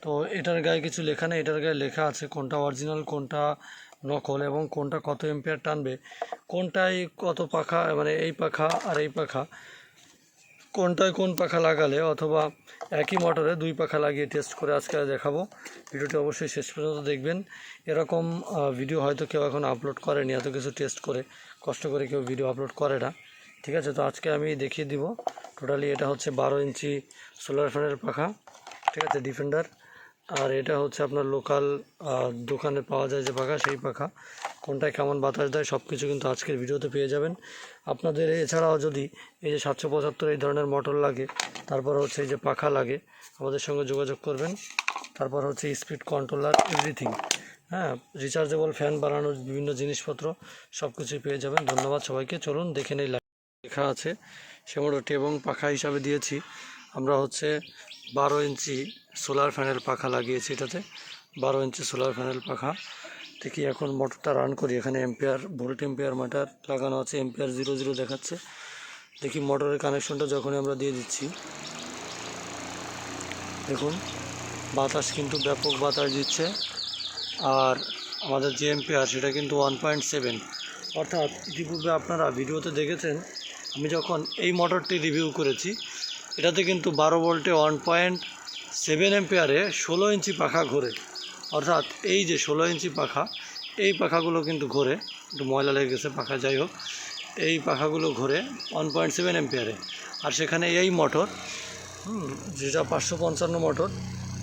তো এটার গায়ে কিছু লেখা নেই, এটার গায়ে লেখা আছে কোনটা অরিজিনাল কোনটা নকল এবং কোনটা কত এম্পিয়ার টানবে, কোনটায় কত পাখা, মানে এই পাখা আর এই পাখা কোনটায় কোন পাখা লাগালে, অথবা একই মোটরে দুই পাখা লাগিয়ে টেস্ট করে আজকে দেখাবো। ভিডিওটি অবশ্যই শেষ পর্যন্ত দেখবেন। এরকম ভিডিও হয়তো কেউ এখন আপলোড করেনি, এত কিছু টেস্ট করে কষ্ট করে কেউ ভিডিও আপলোড করে না। ঠিক আছে, তো আজকে আমি দেখিয়ে দিব টোটালি। এটা হচ্ছে 12 ইঞ্চি সোলার ফ্যানের পাখা, ঠিক আছে, ডিফেন্ডার। আর এটা হচ্ছে আপনার লোকাল দোকানে পাওয়া যায় যে পাখা, সেই পাখা। কোনটায় কেমন বাতাস দেয় সব কিছু কিন্তু আজকের ভিডিওতে পেয়ে যাবেন আপনাদের। এছাড়াও যদি এই যে 775 এই ধরনের মোটর লাগে, তারপর হচ্ছে এই যে পাখা লাগে, আমাদের সঙ্গে যোগাযোগ করবেন। তারপর হচ্ছে স্পিড কন্ট্রোলার, এভরিথিং, হ্যাঁ, রিচার্জেবল ফ্যান বানানোর বিভিন্ন জিনিসপত্র সব কিছুই পেয়ে যাবেন। ধন্যবাদ সবাইকে। চলুন দেখে নেই লেখা আছে সে মোটরটি, এবং পাখা হিসাবে দিয়েছি আমরা হচ্ছে 12 ইঞ্চি সোলার প্যানেল পাখা লাগিয়েছি এটাতে। 12 ইঞ্চি সোলার প্যানেল পাখা। দেখি এখন মোটরটা রান করি। এখানে এম্পিয়ার, ভোল্ট এম্পিয়ার মিটার লাগানো আছে, এম্পিয়ার 00 দেখাচ্ছে। দেখি মোটরের কানেকশনটা যখনই আমরা দিয়ে দিচ্ছি, দেখুন বাতাস কিন্তু ব্যাপক বাতাস দিচ্ছে। আর আমাদের যে এম্পিয়ার সেটা কিন্তু 1.7, অর্থাৎ ইতিপূর্বে আপনারা ভিডিওতে দেখেছেন আমি যখন এই মোটরটি রিভিউ করেছি, এটাতে কিন্তু 12 ভোল্টে 1.7 এম্পিয়ারে 16 ইঞ্চি পাখা ঘোরে। অর্থাৎ এই যে 16 ইঞ্চি পাখা, এই পাখাগুলো কিন্তু ঘোরে, একটু ময়লা লেগে গেছে পাখা, যাই হোক, এই পাখাগুলো ঘোরে 1.7 এম্পিয়ারে। আর সেখানে এই মোটর, যেটা 555 মোটর,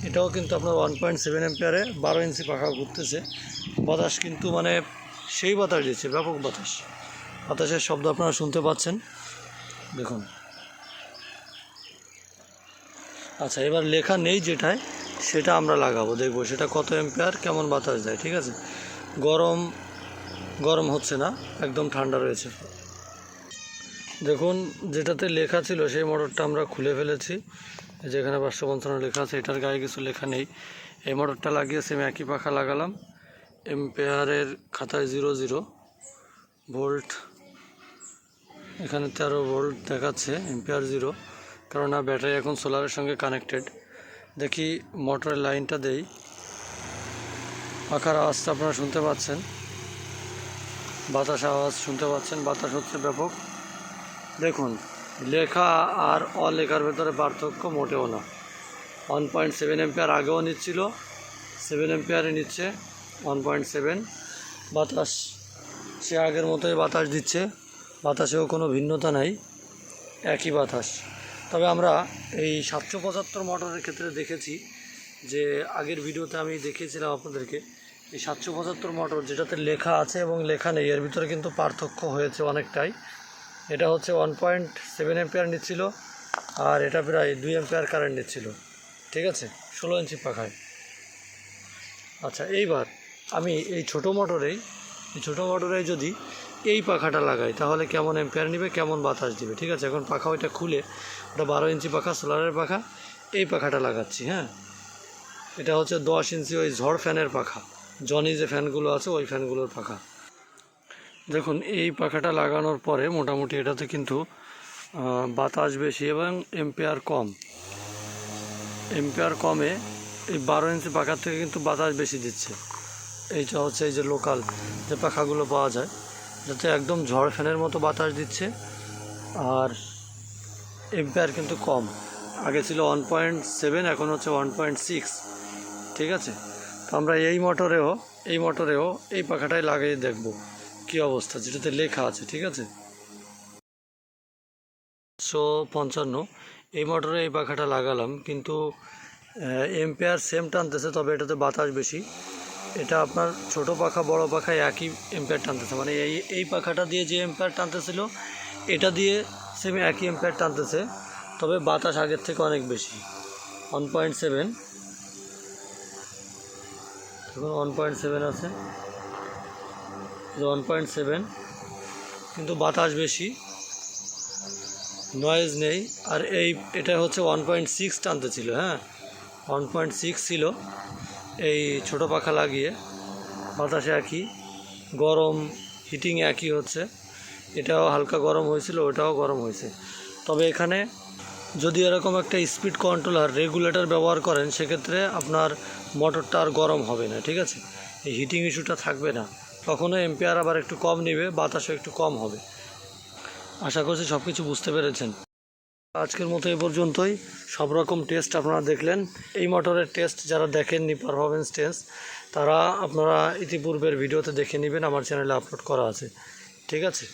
এটাও কিন্তু আপনার 1.7 এম্পিয়ারে 12 ইঞ্চি পাখা ঘুরতেছে। বাতাস কিন্তু মানে সেই বাতাস দিচ্ছে, ব্যাপক বাতাস, বাতাসের শব্দ আপনারা শুনতে পাচ্ছেন, দেখুন। আচ্ছা, এবার লেখা নেই যেটায়, সেটা আমরা লাগাবো, দেখবো সেটা কত এম্পিয়ার, কেমন বাতাস দেয়। ঠিক আছে, গরম গরম হচ্ছে না, একদম ঠান্ডা রয়েছে। দেখুন যেটাতে লেখা ছিল সেই মোটরটা আমরা খুলে ফেলেছি। যেখানে 555 লেখা আছে, এটার গায়ে কিছু লেখা নেই। এই মোটরটা লাগিয়েছি আমি, একই পাখা লাগালাম। এম্পিয়ারের খাতায় 00 ভোল্ট, এখানে 13 ভোল্ট দেখাচ্ছে, এম্পিয়ার 0, কেননা ব্যাটারি এখন সোলারের সঙ্গে কানেক্টেড। দেখি মোটরের লাইনটা দেই, পাখার আওয়াজটা আপনারা শুনতে পাচ্ছেন, বাতাস আওয়াজ শুনতে পাচ্ছেন, বাতাস হচ্ছে ব্যাপক। দেখুন লেখা আর অলেখার ভেতরে পার্থক্য মোটেও না। 1.7 এম্পিয়ার আগেও নিচ্ছিল, 7 এম্পিয়ারে নিচ্ছে 1.7। বাতাস সে আগের মতোই বাতাস দিচ্ছে, বাতাসেও কোনো ভিন্নতা নাই, একই বাতাস। তবে আমরা এই 775 মোটরের ক্ষেত্রে দেখেছি যে, আগের ভিডিওতে আমি দেখিয়েছিলাম আপনাদেরকে, এই 775 মোটর যেটাতে লেখা আছে এবং লেখা নেই, এর ভিতরে কিন্তু পার্থক্য হয়েছে অনেকটাই। এটা হচ্ছে 1.7 এম্পিয়ার নিচ্ছিল, আর এটা প্রায় 2 এম্পিয়ার কারেন্ট নিচ্ছিল। ঠিক আছে, 16 ইঞ্চি পাখায়। আচ্ছা, এইবার আমি এই ছোটো মোটরেই যদি এই পাখাটা লাগাই, তাহলে কেমন এম্পিয়ার নেবে, কেমন বাতাস দিবে। ঠিক আছে, এখন পাখা ওইটা খুলে, ওটা 12 ইঞ্চি পাখা, সোলারের পাখা, এই পাখাটা লাগাচ্ছি। হ্যাঁ, এটা হচ্ছে 10 ইঞ্চি ওই ঝড় ফ্যানের পাখা, জনি যে ফ্যানগুলো আছে ওই ফ্যানগুলোর পাখা। দেখুন এই পাখাটা লাগানোর পরে মোটামুটি এটাতে কিন্তু বাতাস বেশি এবং এম্পিয়ার কম। এম্পিয়ার কমে এই 12 ইঞ্চি পাখার থেকে কিন্তু বাতাস বেশি দিচ্ছে। এইটা হচ্ছে এই যে লোকাল যে পাখাগুলো পাওয়া যায়, যাতে একদম ঝড় ফ্যানের মতো বাতাস দিচ্ছে, আর এম্পিয়ার কিন্তু কম। আগে ছিল 1.7, এখন হচ্ছে 1.6। ঠিক আছে, তো আমরা এই মোটরেও এই পাখাটাই লাগিয়ে দেখব কী অবস্থা, যেটাতে লেখা আছে। ঠিক আছে, 155 এই মোটরে এই পাখাটা লাগালাম, কিন্তু এম্পিয়ার সেম টানতেছে, তবে এটাতে বাতাস বেশি। এটা আপনার ছোট পাখা বড় পাখা একই এম্পিয়ার টানতেছে, মানে এই পাখাটা দিয়ে যে এম্পিয়ার টানতেছিল, এটা দিয়ে সেম একই এম্পিয়ার টানতেছে, তবে বাতাস আগের থেকে অনেক বেশি। 1.7, দেখুন 1.7 আছে, 1.7, কিন্তু বাতাস বেশি, নয়েজ নেই। আর এটা হচ্ছে 1.6 টানতে ছিল। হ্যাঁ, 1.6 ছিল এই ছোট পাখা লাগিয়ে, বাতাসে একই, গরম হিটিং একই হচ্ছে, এটাও হালকা গরম হয়েছিল, ওটাও গরম হয়েছে। তবে এখানে যদি এরকম একটা স্পিড কন্ট্রোলার রেগুলেটর ব্যবহার করেন সেক্ষেত্রে আপনার মোটরটা আর গরম হবে না, ঠিক আছে, এই হিটিং ইস্যুটা থাকবে না। তখনও এম্পিয়ার আবার একটু কম নেবে, বাতাসও একটু কম হবে। আশা করছি সব কিছু বুঝতে পেরেছেন। আজকের মতো এ পর্যন্তই। সব রকম টেস্ট আপনারা দেখলেন। এই মোটরের টেস্ট যারা দেখেননি, পারফরমেন্স টেস্ট, তারা আপনারা ইতিপূর্বের ভিডিওতে দেখে নেবেন, আমার চ্যানেলে আপলোড করা আছে, ঠিক আছে।